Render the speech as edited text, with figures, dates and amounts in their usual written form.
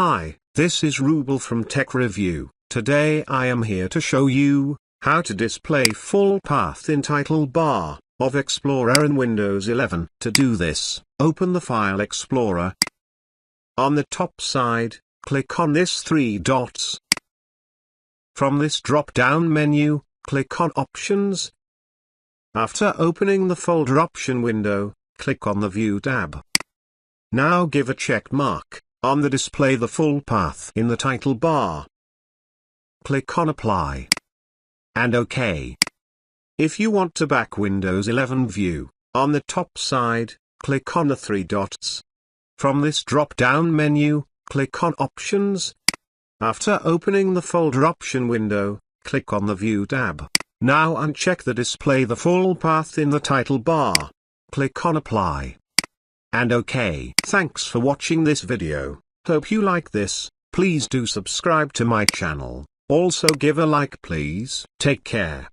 Hi, this is Rubel from Tech Review. Today I am here to show you how to display full path in title bar of Explorer in Windows 11. To do this, open the File Explorer. On the top side, click on this three dots. From this drop-down menu, click on Options. After opening the folder option window, click on the View tab. Now give a check mark on the Display the full path in the title bar. Click on Apply and OK. If you want to back Windows 11 view, on the top side, click on the three dots. From this drop-down menu, click on Options. After opening the folder option window, click on the View tab. Now uncheck the Display the full path in the title bar. Click on Apply and OK. Thanks for watching this video. Hope you like this. Please do subscribe to my channel. Also give a like please. Take care.